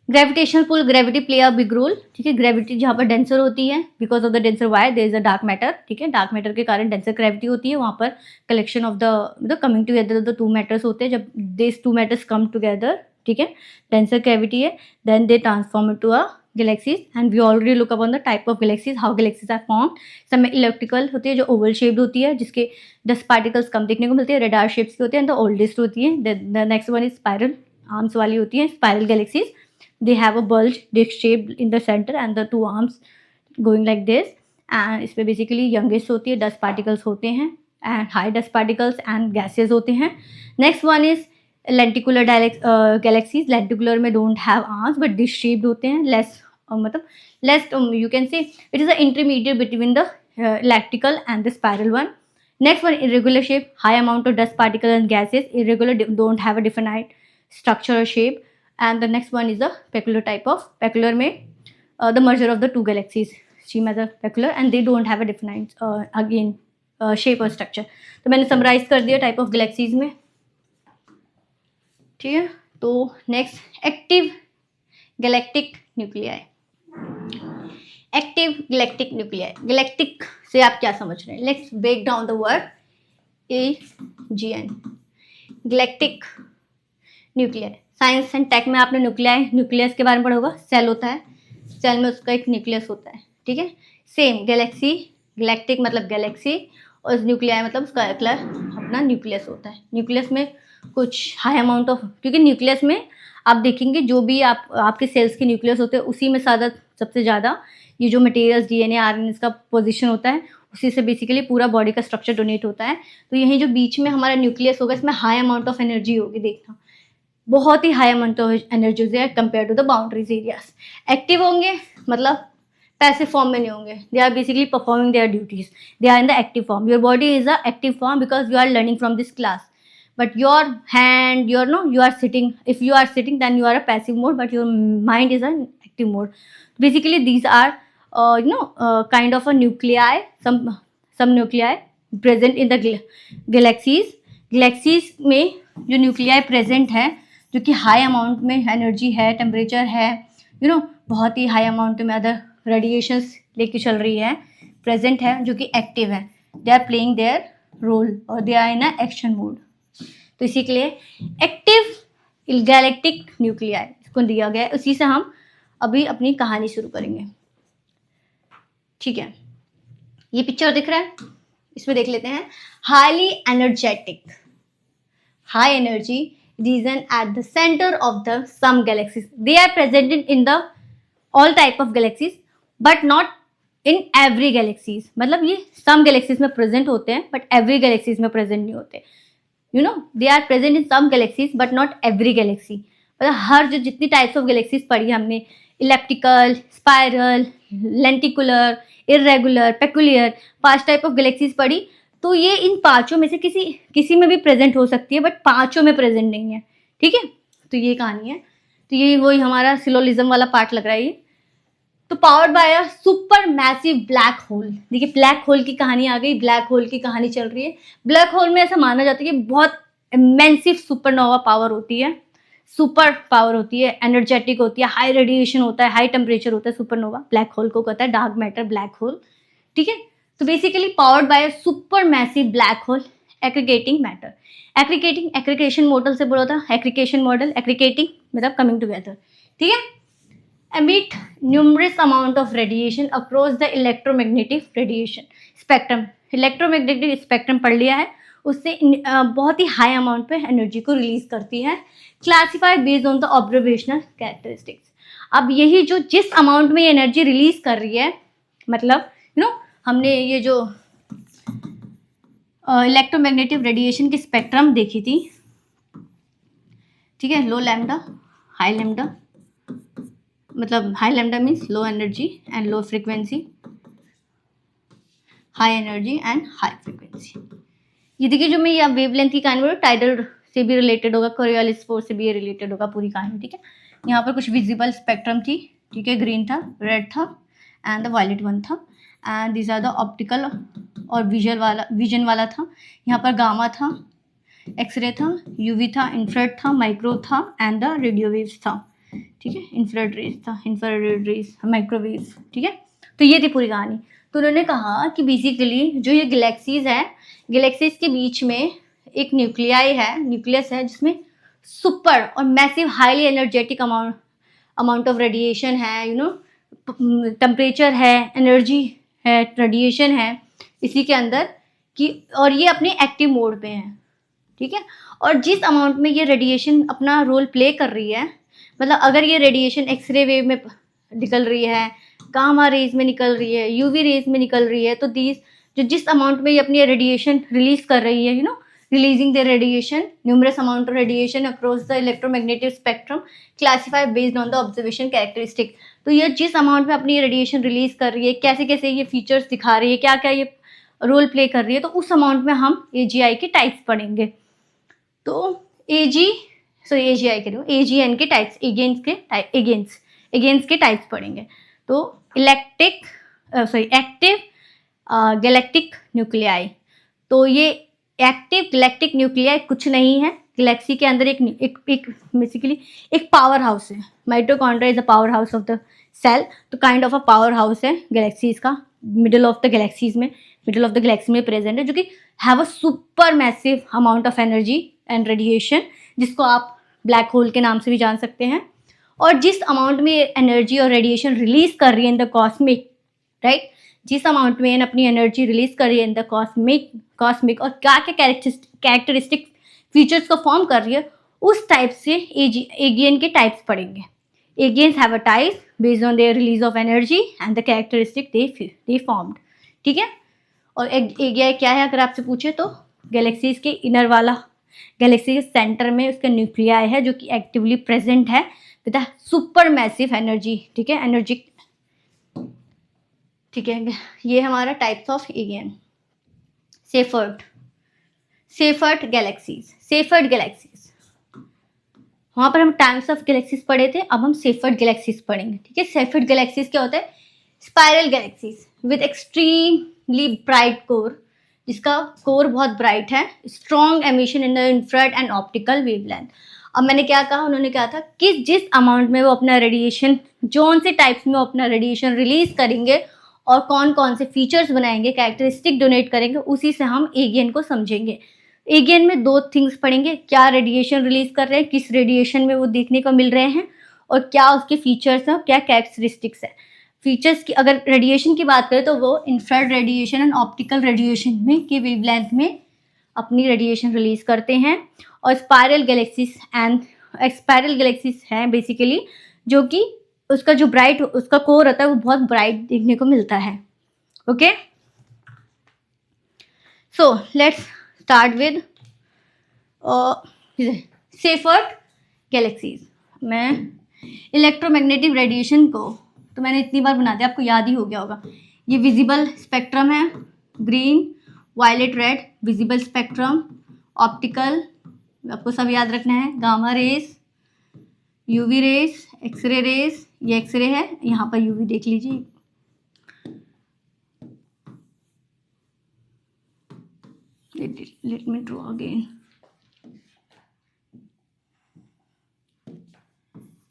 gravitational pull, gravity play a big role, ठीक है। ग्रेविटी जहाँ पर डेंसर होती है, because of the denser why there is a dark matter, ठीक है। डार्क मैटर के कारण डेंसर ग्रेविटी होती है, वहाँ पर collection of the coming together the two matters होते हैं। जब this two matters come together, ठीक है, डेंसर ग्रेविटी है, then they transform into a galaxies, and we already look upon the type of galaxies, how galaxies are form. सब में electrical होती है जो ओवल शेप्ड होती है, जिसके 10 पार्टिकल्स कम देखने को मिलते हैं, रेडार शेप्स की होती है, एंड द ओल्डेस्ट होती है। The next one is spiral arms वाली होती है, spiral galaxies, they have a bulge disc shaped in the center and the two arms going like this, and इसमें basically youngest होती है, dust particles होते हैं, and high dust particles and gases होते हैं। next one is lenticular galaxies, lenticular में don't have arms but disc shaped होते हैं, less मतलब less you can say it is the intermediate between the electrical and the spiral one। next one irregular shape, high amount of dust particles and gases, irregular, don't have a definite structure or shape, and the next one is the peculiar type of, peculiar में the merger of the two galaxies seen as a peculiar and they don't have a definite again shape or structure। तो मैंने summarise कर दिया type of galaxies में, ठीक है। तो next active galactic nuclei, active galactic nuclei, galactic से आप क्या समझ रहे हैं, let's break down the word AGN, galactic nuclei. Science and tech में आपने न्यूक्लियस के बारे में पढ़ा होगा, सेल होता है, सेल में उसका एक न्यूक्लियस होता है, ठीक है। सेम गैलेक्सी, गैलेक्टिक मतलब गैलेक्सी, और न्यूक्लियाई मतलब उसका अपना न्यूक्लियस होता है। न्यूक्लियस में कुछ हाई अमाउंट ऑफ, क्योंकि न्यूक्लियस में आप देखेंगे जो भी आपके सेल्स के न्यूक्लियस होते हैं उसी में सबसे ज़्यादा ये जो मटेरियल्स DNA RNA इसका पोजिशन होता है, उसी से बेसिकली पूरा बॉडी का स्ट्रक्चर डोनेट होता है। तो यही जो बीच में हमारा न्यूक्लियस होगा, इसमें हाई अमाउंट ऑफ एनर्जी होगी, देखना बहुत ही हाई अमाउंट ऑफ एनर्जी है compare to the boundaries areas. Active होंगे मतलब पैसिव फॉर्म में नहीं होंगे, they are basically performing their duties, they are in the active form. Your body is a active form because you are learning from this class, but your hand you are sitting, if you are sitting then you are a passive mode but your mind is an active mode। basically these are kind of a nuclei, some nuclei present in the galaxies में जो nuclei present है, जो कि high amount में energy है, temperature है, बहुत ही हाई अमाउंट में अदर रेडिएशंस लेके चल रही है, प्रेजेंट है, जो कि एक्टिव है, they are playing their role और they are in a action mode. तो इसी के लिए एक्टिव गैलेक्टिक न्यूक्लियाई इसको दिया गया है, उसी से हम अभी अपनी कहानी शुरू करेंगे, ठीक है। ये पिक्चर दिख रहा है, इसमें देख लेते हैं। Highly energetic, high energy region at the center of the some galaxies, they are present in the all type of galaxies but not in every galaxies। मतलब ये some galaxies में present होते हैं but every galaxies में present नहीं होते, they are present in some galaxies but not every galaxy। मतलब हर जो जितनी types of galaxies पढ़ी हमने, elliptical, spiral, lenticular, irregular, peculiar, 5 type of galaxies पढ़ी, तो ये इन 5 में से किसी में भी प्रेजेंट हो सकती है, बट 5 में प्रेजेंट नहीं है, ठीक है। तो ये कहानी है। तो ये वही हमारा सिलोलिज्म वाला पार्ट लग रहा है ये। तो powered by a super massive black hole. देखिए ब्लैक होल की कहानी आ गई, ब्लैक होल की कहानी चल रही है। ब्लैक होल में ऐसा माना जाता है कि बहुत इमेंसिव सुपरनोवा पावर होती है, सुपर पावर होती है, एनर्जेटिक होती है, हाई रेडिएशन होता है, हाई टेम्परेचर होता है सुपरनोवा। ब्लैक होल को कहता है डार्क मैटर ब्लैक होल, ठीक है। तो basically powered by a super massive black hole aggregating matter. Aggregating aggregation model से बोला था, एग्रीगेशन मॉडल, एग्रीगेटिंग मतलब कमिंग टुगेदर, ठीक है। emit numerous amount of radiation across the electromagnetic radiation spectrum। Electromagnetic spectrum पढ़ लिया है, उससे बहुत ही हाई अमाउंट पे एनर्जी को रिलीज करती है। Classify based on the observational characteristics. अब यही जो जिस अमाउंट में ये एनर्जी रिलीज कर रही है, मतलब हमने ये जो इलेक्ट्रोमैग्नेटिक रेडिएशन की स्पेक्ट्रम देखी थी, ठीक है। लो लैम्डा, हाई लैम्डा, मतलब high lambda means low energy and low frequency, high energy and high frequency. ये देखिए जो मैं ये वेवलेंथ की कहानी बोल रही हूँ, टाइडल से भी रिलेटेड होगा, कोरियोलिस फोर्स से भी रिलेटेड होगा पूरी कहानी, ठीक है। यहाँ पर कुछ विजिबल स्पेक्ट्रम थी, ठीक है। ग्रीन था, रेड था एंड द वायलेट वन था, and this are the optical और विजन वाला था। यहाँ पर गामा था, एक्सरे था, यूवी था, इंफ्रारेड था, माइक्रो था एंड द रेडियो वेव्स था, ठीक है। इंफ्रारेड रेज था, इंफ्रारेड रेज, माइक्रोवेव, ठीक है। तो ये थी पूरी कहानी। तो उन्होंने कहा कि बेसिकली जो ये गैलेक्सीज है, गैलेक्सीज के बीच में एक न्यूक्लियस है जिसमें सुपर और massive highly energetic amount of radiation है, टेम्परेचर है, एनर्जी है, रेडिएशन है इसी के अंदर कि, और ये अपने एक्टिव मोड पे है, ठीक है। और जिस अमाउंट में ये रेडिएशन अपना रोल प्ले कर रही है, मतलब अगर ये रेडिएशन एक्सरे वेव में निकल रही है, गामा रेज में निकल रही है, यूवी रेज में निकल रही है, तो जिस अमाउंट में ये अपनी रेडिएशन रिलीज कर रही है, releasing the radiation, numerous amount of radiation across the electromagnetic spectrum classified based on the observation characteristic. तो ये जिस अमाउंट में अपनी रेडिएशन रिलीज कर रही है, कैसे कैसे ये फीचर्स दिखा रही है, क्या क्या ये रोल प्ले कर रही है, तो उस अमाउंट में हम AGI के टाइप्स पढ़ेंगे। तो AGI के AGN के टाइप्स, एगेंस के टाइप्स पढ़ेंगे। तो एक्टिव गैलेक्टिक न्यूक्लियाई। तो ये एक्टिव गैलेक्टिक न्यूक्लियाई कुछ नहीं है, गैलेक्सी के अंदर एक बेसिकली एक पावर हाउस है। Mitochondria is a power house of the cell. तो kind of a power house है गैलेक्सीज का, मिडिल ऑफ द गैलेक्सी में प्रेजेंट है, जो कि have a super massive amount of energy and radiation, जिसको आप ब्लैक होल के नाम से भी जान सकते हैं। और जिस अमाउंट में एनर्जी और रेडिएशन रिलीज कर रही है इन द कॉस्मिक, राइट, जिस अमाउंट में अपनी एनर्जी रिलीज कर रही है इन द कॉस्मिक और क्या क्या कैरेक्टरिस्टिक फीचर्स को फॉर्म कर रही है, उस टाइप से एगियन के टाइप्स पढ़ेंगे। AGNs have a type based on their release of energy and the characteristic they formed, ठीक है। और एगिया क्या है अगर आपसे पूछे तो गैलेक्सीज के इनर वाला, गैलेक्सी के सेंटर में उसका न्यूक्लियाई है जो कि एक्टिवली प्रेजेंट है विद सुपर मैसिव एनर्जी, ठीक है, एनर्जी, ठीक है। ये हमारा types of Aegon. Seifert galaxies, वहाँ पर हम टाइप्स ऑफ गैलेक्सीज पढ़े थे, अब हम सेफर्ट गैलेक्सीज पढ़ेंगे, ठीक है। सेफर्ट गैलेक्सीज क्या होता है? Spiral galaxies with extremely bright core, जिसका कोर बहुत ब्राइट है, strong emission in the infrared and optical wavelength. अब मैंने क्या कहा, उन्होंने कहा था कि जिस अमाउंट में वो अपना रेडिएशन, जोन से टाइप्स में वो अपना रेडिएशन रिलीज करेंगे और कौन कौन से फीचर्स बनाएंगे, कैरेक्टरिस्टिक डोनेट करेंगे, उसी से हम एगियन को समझेंगे। एगियन में दो थिंग्स पढ़ेंगे, क्या रेडिएशन रिलीज कर रहे हैं, किस रेडिएशन में वो देखने को मिल रहे हैं, और क्या उसके फीचर्स हैं, क्या कैरेक्टरिस्टिक्स है। फीचर्स की अगर रेडिएशन की बात करें तो वो infrared radiation and optical radiation में के वेवलेंथ में अपनी रेडिएशन रिलीज करते हैं। और स्पाइरल गैलेक्सीज हैं बेसिकली, जो कि उसका जो ब्राइट उसका कोर होता है वो बहुत ब्राइट देखने को मिलता है। Okay, so let's start with Seifert galaxies. मैं इलेक्ट्रोमैग्नेटिक रेडिएशन को तो मैंने इतनी बार बना दिया, आपको याद ही हो गया होगा। ये विजिबल स्पेक्ट्रम है, green, violet, red, visible spectrum, optical, आपको सब याद रखना है, gamma rays, UV rays, X-ray rays, ये एक्सरे है, यहाँ पर यूवी देख लीजिए। Let me draw again.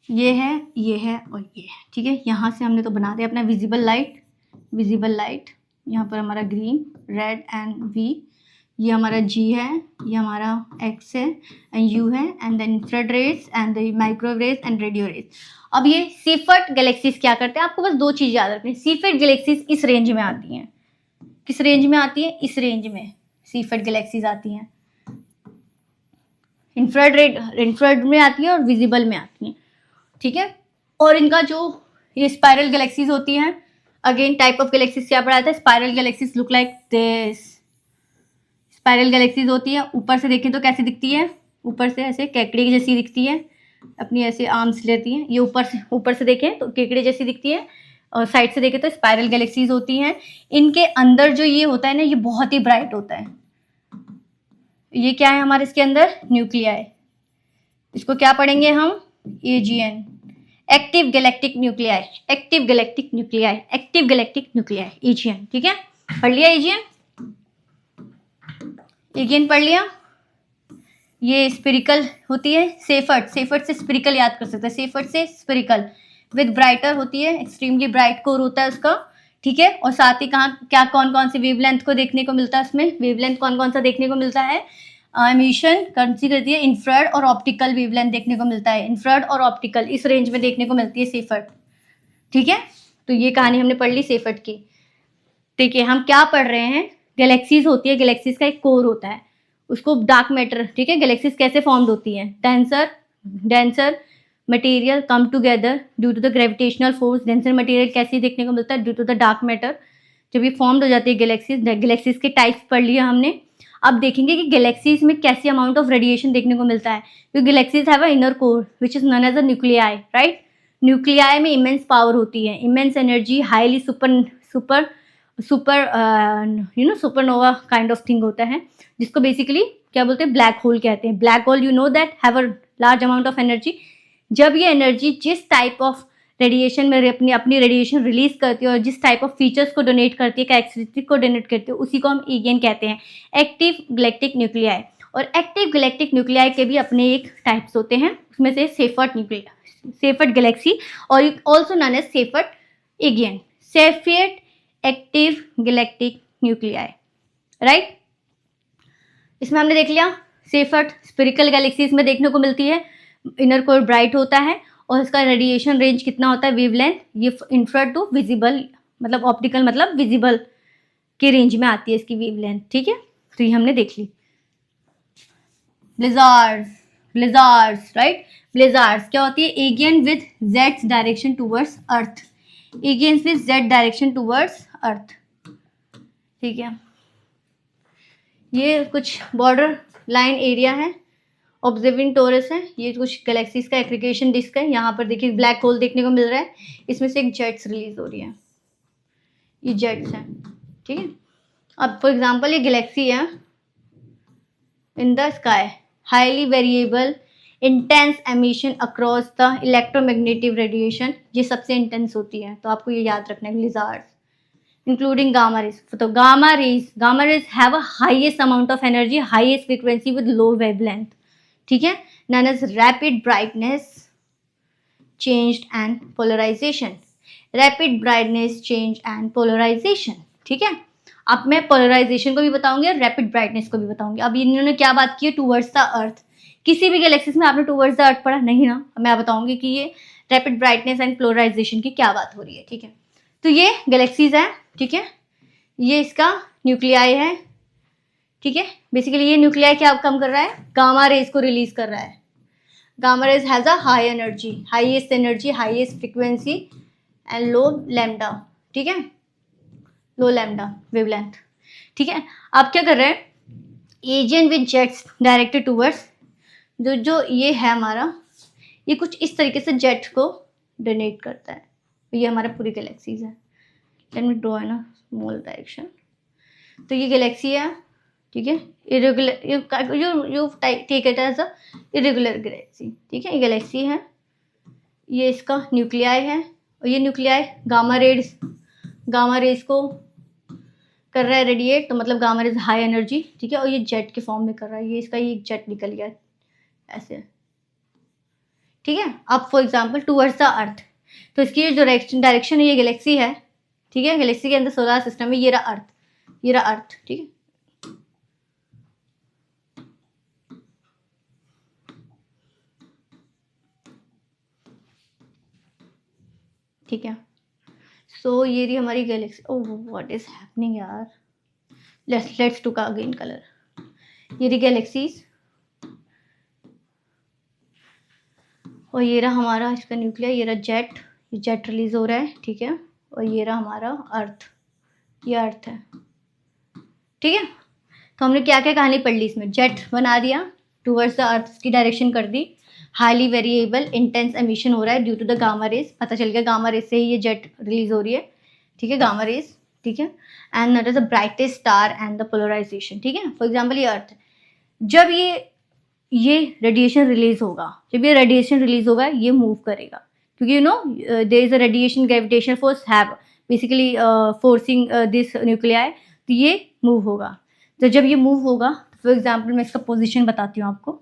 ये है, ये है और ये है, ठीक है। यहाँ से हमने तो बना दिया अपना विजिबल लाइट, विजिबल लाइट। यहाँ पर हमारा ग्रीन, रेड एंड वी, ये हमारा जी है, ये हमारा एक्स है एंड यू है, and then infrared rays and the microwave rays and radio rays. अब ये सीफर्ट गैलेक्सीज क्या करते हैं, आपको बस दो चीज़ याद रखनी है। सीफर्ट गैलेक्सीज इस रेंज में आती हैं। किस रेंज में आती है? इस रेंज में सीफर्ट गैलेक्सीज आती हैं। इंफ्रारेड में आती है और विजिबल में आती हैं, ठीक है। और इनका जो ये स्पाइरल गैलेक्सीज होती हैं, अगेन टाइप ऑफ गैलेक्सीज क्या पढ़ा था? Spiral galaxies look like this. Spiral galaxies होती है, ऊपर से देखें तो कैसी दिखती है? ऊपर से ऐसे केकड़े जैसी दिखती है, अपनी ऐसे आर्म्स लेती हैं। ये ऊपर से देखें तो केकड़े जैसी दिखती है, और साइड से देखें तो स्पाइरल गैलेक्सीज होती हैं। इनके अंदर जो ये होता है ना, ये बहुत ही ब्राइट होता है। ये क्या है हमारे इसके अंदर? न्यूक्लियाई। इसको क्या पढ़ेंगे हम? AGN, active galactic nuclei, active galactic nuclei, active galactic nuclei, AGN, ठीक है। पढ़ लिया AGN? AGN पढ़ लिया। ये स्पेरिकल होती है। सेफर्ट, सेफर्ट से स्पेरिकल याद कर सकते हैं, सेफर्ट से स्पेरिकल विद ब्राइटर होती है, एक्सट्रीमली ब्राइट कोर होता है उसका, ठीक है। और साथ ही कहाँ क्या कौन कौन सी वेवलेंथ को देखने को मिलता है उसमें? वेवलेंथ कौन कौन सा देखने को मिलता है? एमिशन कौन-सी करती है? इंफ्रारेड और ऑप्टिकल वेवलेंथ देखने को मिलता है। इंफ्रारेड और ऑप्टिकल इस रेंज में देखने को मिलती है सेफर्ट, ठीक है। तो ये कहानी हमने पढ़ ली सेफर्ट की। ठीक है, हम क्या पढ़ रहे हैं? गैलेक्सीज होती है, गैलेक्सीज का एक कोर होता है, उसको डार्क मैटर, ठीक है। गैलेक्सीज कैसे फॉर्म होती हैं? Denser material come together due to the gravitational force. Denser material कैसे देखने को मिलता है? Due to the dark matter. जब ये फॉर्म्ड हो जाती है गैलेक्सीज के टाइप्स पढ़ लिए हमने। अब देखेंगे कि गैलेक्सीज में कैसी अमाउंट ऑफ रेडिएशन देखने को मिलता है। तो galaxies have a inner core which is known as a nuclei, right. Nuclei में इमेंस पावर होती है, immense energy, highly super supernova kind of thing होता है, जिसको बेसिकली क्या बोलते हैं? ब्लैक होल कहते हैं। Black hole, you know that, have a large amount of energy. जब ये एनर्जी जिस टाइप ऑफ रेडिएशन में अपनी रेडिएशन रिलीज करती है और जिस टाइप ऑफ फीचर्स को डोनेट करती है, कैरेक्टरिस्टिक को डोनेट करती है, उसी को हम EGN कहते हैं, एक्टिव गैलेक्टिक न्यूक्लियाई। और एक्टिव गैलेक्टिक न्यूक्लियाई के भी अपने एक टाइप्स होते हैं, उसमें से सेफर्ट गैलेक्सी और also known as Seyfert EGN, Seyfert active galactic nuclei, right. इसमें हमने देख लिया सेफर्ट स्पेरिकल गैलेक्सीज में देखने को मिलती है, इनर कोर ब्राइट होता है और इसका रेडिएशन रेंज कितना होता है? वेवलेंथ, ये इंफ्रारेड टू विजिबल, मतलब ऑप्टिकल मतलब विजिबल के रेंज में आती है इसकी वेवलेंथ, ठीक है। तो ये हमने देख ली। ब्लिज़ार्ड्स, राइट। ब्लिज़ार्ड्स क्या होती है? EGN with Z direction towards earth, EGN with Z direction towards earth, ठीक है। ये कुछ बॉर्डर लाइन एरिया है, ऑब्जर्विंग टोरस है, ये कुछ गैलेक्सीज का एग्रीगेशन डिस्क है। यहाँ पर देखिए ब्लैक होल देखने को मिल रहा है, इसमें से एक जेट्स रिलीज हो रही है, ये जेट्स हैं, ठीक है। अब फॉर एग्जांपल ये गैलेक्सी है in the sky, highly variable intense emission across the electromagnetic radiation, ये सबसे इंटेंस होती है, तो आपको ये याद रखना है। ब्लिज़ार्ड्स including gamma rays. तो gamma rays have a highest amount of energy, highest frequency with low wavelength, ठीक है, known as rapid brightness changed and polarization, rapid brightness change and polarization, ठीक है। अब मैं पोलराइजेशन को भी बताऊंगी और रैपिड ब्राइटनेस को भी बताऊंगी। अब इन्होंने क्या बात की है? Towards the earth. किसी भी गैलेक्सीज में आपने टूवर्ड्स द अर्थ पढ़ा नहीं ना? मैं बताऊंगी कि ये रैपिड ब्राइटनेस एंड पोलराइजेशन की क्या बात हो रही है, ठीक है। तो ये गैलेक्सीज है, ठीक है, ये इसका न्यूक्लियाई है, ठीक है। बेसिकली ये न्यूक्लियाई क्या कम कर रहा है? गामा रेज को रिलीज कर रहा है। Gamma raise has a high energy, highest energy, highest frequency and low lambda, ठीक है, लो लैम्डा वेवलेंथ, ठीक है। आप क्या कर रहे हैं? EGN with jets directed towards, जो ये है हमारा, ये कुछ इस तरीके से जेट को डोनेट करता है। ये हमारा पूरी गैलेक्सीज है। Let me draw in a small direction. तो ये गैलेक्सी है, ठीक है, irregular, you take it as a irregular galaxy, ठीक है। ये गैलेक्सी है, ये इसका न्यूक्लियाई है और ये न्यूक्लियाई गामा रेज को कर रहा है रेडिएट, तो मतलब गामा रेज हाई एनर्जी, ठीक है, और ये जेट के फॉर्म में कर रहा है, ये इसका ये जेट निकल गया ऐसे, ठीक है। अब for example towards the earth, तो इसकी जो डायरेक्शन है ये गैलेक्सी है, ठीक है, गैलेक्सी के अंदर सोलर सिस्टम में ये रहा अर्थ, ये रहा अर्थ, ठीक है। ठीक है, सो ये रही हमारी Galaxy. Oh what is happening यार, लेट्स टू का अगेन कलर। ये रही गैलेक्सीज और ये रहा हमारा इसका न्यूक्लियर, ये रहा जेट, ये जेट रिलीज हो रहा है, ठीक है, और ये रहा हमारा अर्थ, ये अर्थ है, ठीक है। तो हमने क्या क्या कहानी पढ़ ली इसमें, जेट बना दिया, टूवर्ड्स द अर्थ की डायरेक्शन कर दी, हाईली वेरिएबल इंटेंस एमिशन हो रहा है due to the gamma rays, पता चल गया गामा रेज से ही ये जेट रिलीज हो रही है, ठीक है, गामा रेज, ठीक है। And not is the brightest star and the polarisation, ठीक है। फॉर एग्जाम्पल ये अर्थ है, जब ये रेडिएशन रिलीज होगा, जब ये रेडिएशन रिलीज होगा ये मूव करेगा, क्योंकि you know there is a radiation gravitational force have basically forcing this nuclei, तो ये मूव होगा। तो जब ये मूव होगा, फॉर एग्जाम्पल मैं इसका पोजीशन बताती हूँ आपको,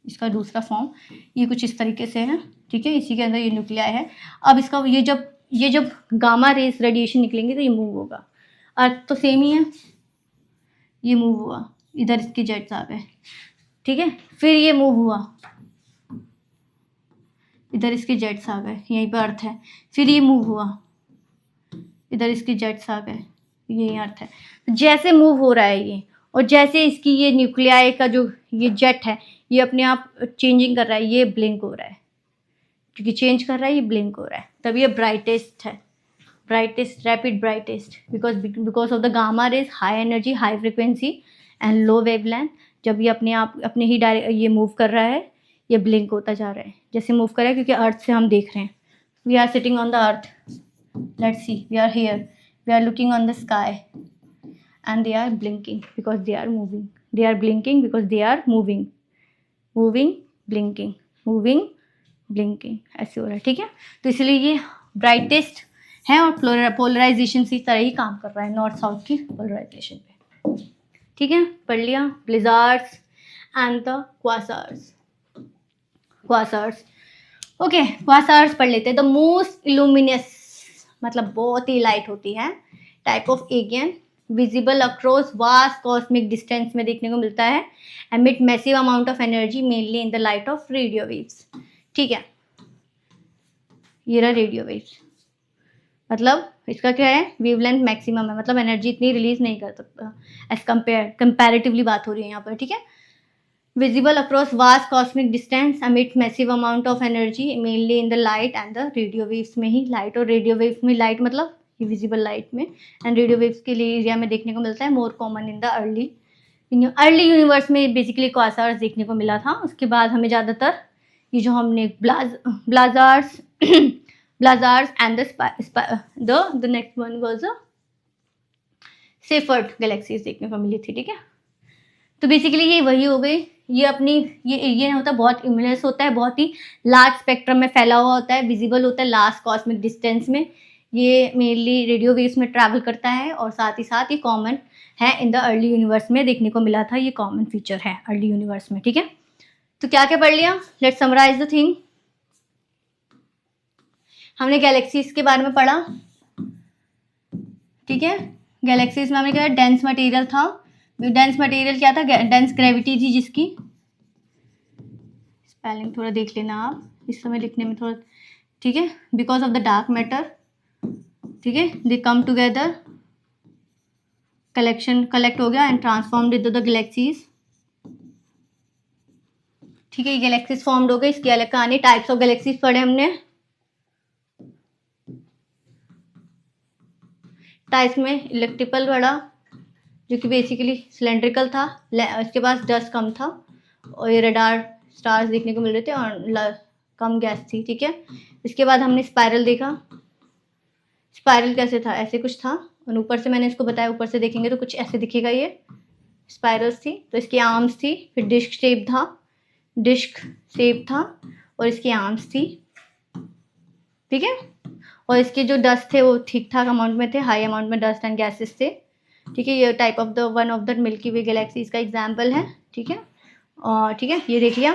इसका दूसरा फॉर्म ये कुछ इस तरीके से है, ठीक है, इसी के अंदर ये न्यूक्लियाई है। अब इसका ये जब गामा रेस रेडिएशन निकलेंगे तो ये मूव होगा, अर्थ तो सेम ही है, ये मूव हुआ, इधर इसके जेट्स आ गए, ठीक है, फिर ये मूव हुआ, इधर इसके जेट्स आ गए, यहीं पर अर्थ है, फिर ये मूव हुआ, इधर इसके जेट्स आ गए, यही अर्थ है। जैसे मूव हो रहा है ये, और जैसे इसकी ये न्यूक्लियाई का जो ये जेट है ये अपने आप चेंजिंग कर रहा है, ये ब्लिंक हो रहा है, क्योंकि चेंज कर रहा है ये ब्लिंक हो रहा है, तब ये ब्राइटेस्ट है, brightest, rapid brightest, because of the gamma raise high energy high frequency and low wavelength. जब ये अपने आप अपने ही ये मूव कर रहा है, ये ब्लिंक होता जा रहा है, जैसे मूव कर रहा है, क्योंकि अर्थ से हम देख रहे हैं, we are sitting on the earth, let's see, we are here, we are looking on the sky and they are blinking because they are moving, they are blinking because they are moving, blinking, moving, blinking, ऐसे हो रहा है, ठीक है। तो इसलिए ये brightest है और पोलराइजेशन से तरह ही काम कर रहा है, नॉर्थ साउथ की पोलराइजेशन पे, ठीक है। पढ़ लिया ब्लिजार्ड्स एंड द क्वासार्स, ओके, क्वासार्स पढ़ लेते हैं। द मोस्ट इल्यूमिनस मतलब बहुत ही लाइट होती है, type of alien, visible across vast cosmic distance में देखने को मिलता है, emit massive amount of energy mainly in the light of radio waves, ठीक है। ये रहा रेडियो वेव्स, मतलब इसका क्या है, वेवलेंथ मैक्सिमम है, मतलब एनर्जी इतनी रिलीज नहीं कर सकता, एज कंपैरेटिवली बात हो रही है यहाँ पर, ठीक है। Visible across vast cosmic distance, emit massive amount of energy mainly in the light and the radio waves में ही, लाइट और रेडियो वेव्स में, लाइट मतलब ये विजिबल लाइट में एंड रेडियो वेव्स के लिए एरिया में देखने को मिलता है, more common in the early universe में बेसिकली क्वासार्स देखने को मिला था। उसके बाद हमें ज़्यादातर ये जो हमने blazars and the next one was Seyfert galaxies देखने को मिली थी, ठीक है। तो बेसिकली ये वही हो गई, ये अपनी ये होता है बहुत इम्यूनस होता है, बहुत ही लार्ज स्पेक्ट्रम में फैला हुआ होता है, विजिबल होता है लास्ट कॉस्मिक डिस्टेंस में, ये मेनली रेडियो वेव्स में ट्रैवल करता है और साथ ही साथ ये कॉमन है इन द अर्ली यूनिवर्स में देखने को मिला था, ये कॉमन फीचर है अर्ली यूनिवर्स में, ठीक है। तो क्या क्या पढ़ लिया, लेट्स समराइज द थिंग। हमने गैलेक्सीज के बारे में पढ़ा, ठीक है। गैलेक्सीज में हमने क्या, डेंस मटेरियल था, डेंस मटेरियल क्या था, डेंस ग्रेविटी थी जिसकी, स्पेलिंग थोड़ा देख लेना आप, इस समय लिखने में थोड़ा, ठीक है। Because of the dark matter, ठीक है, दे कम टुगेदर, कलेक्ट हो गया and transformed into the galaxies, ठीक है। ये गैलेक्सीज फॉर्म्ड हो गई, इसकी अलग कहानी, टाइप्स ऑफ गैलेक्सीज पढ़े हमने, टाइप्स में इलेक्ट्रिकल पढ़ा जो कि बेसिकली सिलेंड्रिकल था, इसके पास डस्ट कम था और ये रडार स्टार्स देखने को मिल रहे थे और कम गैस थी, ठीक है। इसके बाद हमने स्पाइरल देखा, स्पाइरल कैसे था, ऐसे कुछ था और ऊपर से मैंने इसको बताया, ऊपर से देखेंगे तो कुछ ऐसे दिखेगा, ये स्पाइरल्स थी, तो इसकी आर्म्स थी, फिर डिस्क शेप था, डिस्क शेप था और इसकी आर्म्स थी, ठीक है। और इसके जो डस्ट थे वो ठीक ठाक अमाउंट में थे, हाई अमाउंट में डस्ट एंड गैसेस थे, ठीक है। ये type of the one of the Milky way Galaxy इसका एग्जाम्पल है, ठीक है। और ठीक है, ये देख लिया।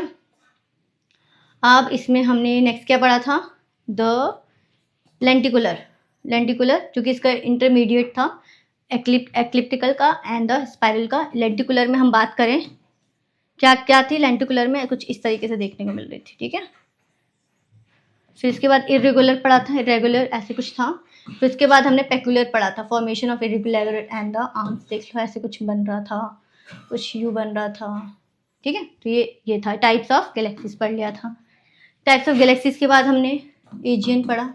अब इसमें हमने नेक्स्ट क्या पढ़ा था, द लेंटिकुलर, जो कि इसका इंटरमीडिएट था एक्लिप्टिकल का एंड द स्पाइरल का। लेंटिकुलर में हम बात करें क्या क्या थी, लेंटिकुलर में कुछ इस तरीके से देखने को मिल रही थी, ठीक है। फिर इसके बाद इरेगुलर पढ़ा था, इरेगुलर ऐसे कुछ था। फिर इसके बाद हमने पेकुलर पढ़ा था, formation of irregular and the arms, देख लो ऐसे कुछ बन रहा था, कुछ यू बन रहा था, ठीक है। तो ये था टाइप्स ऑफ गैलेक्सीज पढ़ लिया था। टाइप्स ऑफ गैलेक्सीज के बाद हमने एजियन पढ़ा।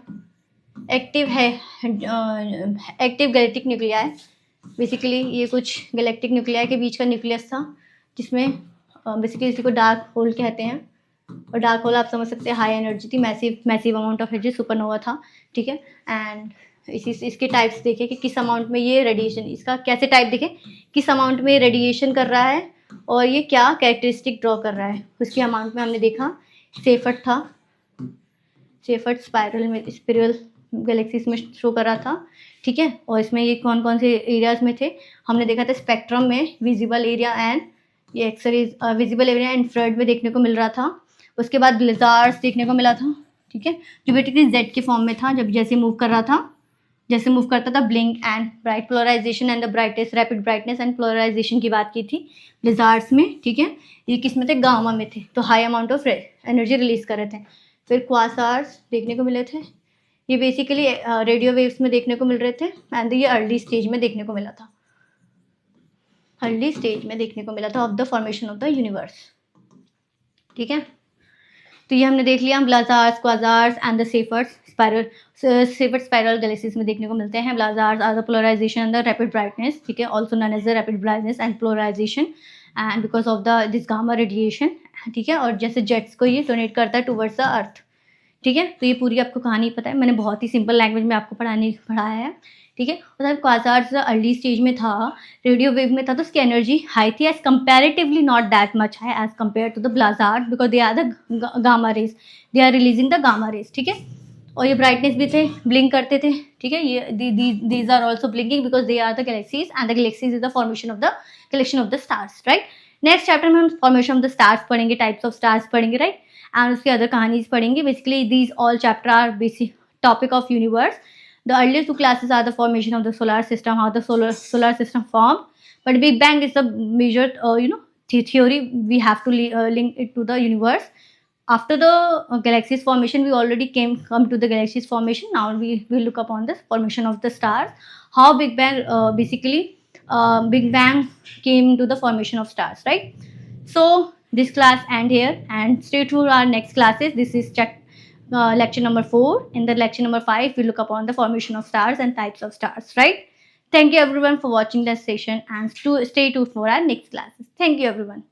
एक्टिव है एक्टिव गैलेक्टिक न्यूक्लियाई, बेसिकली ये कुछ गैलेक्टिक न्यूक्लियाई के बीच का न्यूक्लियस था, जिसमें बेसिकली इसी को डार्क होल कहते हैं। और डार्क होल आप समझ सकते हैं हाई एनर्जी थी, massive amount of energy, supernova था, ठीक है। एंड इसके टाइप्स देखे कि किस अमाउंट में ये रेडिएशन, इसका कैसे टाइप देखे, किस अमाउंट में रेडिएशन कर रहा है और ये क्या कैरेक्टरिस्टिक ड्रॉ कर रहा है। उसके अमाउंट में हमने देखा सेफर्ट था, सेफर्ट स्पाइरल गैलेक्सीज में शो कर रहा था, ठीक है। और इसमें ये कौन कौन से एरियाज में थे, हमने देखा था स्पेक्ट्रम में विजिबल एरिया एंड ये एक्सरेज, विजिबल एरिया इंफ्रारेड में देखने को मिल रहा था। उसके बाद ब्लिज़ार्ड्स देखने को मिला था, ठीक है, जो बेसिकली जेड के फॉर्म में था, जब जैसे मूव कर रहा था, जैसे मूव करता था, blink and bright polarisation and the brightest rapid brightness and polarisation की बात की थी ब्लिज़ार्ड्स में, ठीक है। ये किस में थे, गामा में थे, तो high amount of energy release कर रहे थे। फिर क्वासार्स देखने को मिले थे, ये बेसिकली रेडियो वेव्स में देखने को मिल रहे थे एंड ये अर्ली स्टेज में देखने को मिला था, अर्ली स्टेज में देखने को मिला था of the formation of the universe, ठीक है। तो ये हमने देख लिया, blazars, quasars and the Seyfert spiral galaxies में देखने को मिलते हैं। Blazars are the polarisation and the rapid brightness, ठीक है, also known as the rapid brightness and polarisation and because of the this gamma radiation, ठीक है। और जैसे जेट्स को ये डोनेट करता है टुवर्ड्स द अर्थ, ठीक है। तो ये पूरी आपको कहानी पता है, मैंने बहुत ही सिंपल लैंग्वेज में आपको पढ़ाया है, ठीक है। और जब क्वासार्स अर्ली स्टेज में था, रेडियो वेव में था, तो उसकी एनर्जी हाई थी, as comparatively not that much high as compare to the blazar, because they are the gamma rays, they are releasing the gamma rays, ठीक है। और ये ब्राइटनेस भी थे, ब्लिंक करते थे, ठीक है। ये these are also blinking because they are the galaxies and the galaxies is the formation of the collection of the stars, right. Next chapter में हम फॉर्मेशन ऑफ द स्टार्स पढ़ेंगे, टाइप्स ऑफ स्टार्स पढ़ेंगे, right, and उसकी other कहानीज पढ़ेंगे। Basically these all chapter are basic topic of universe. The earliest two classes are the formation of the solar system, how the solar system formed. But Big Bang is the major, theory. We have to link it to the universe. After the galaxy's formation, we already come to the galaxy's formation. Now we will look upon the formation of the stars. How Big Bang Big Bang came to the formation of stars, right? So this class end here, and stay tuned to our next classes. This is lecture number 4. In the lecture number 5, we look upon the formation of stars and types of stars, right? Thank you everyone for watching this session, and stay tuned for our next classes. Thank you everyone.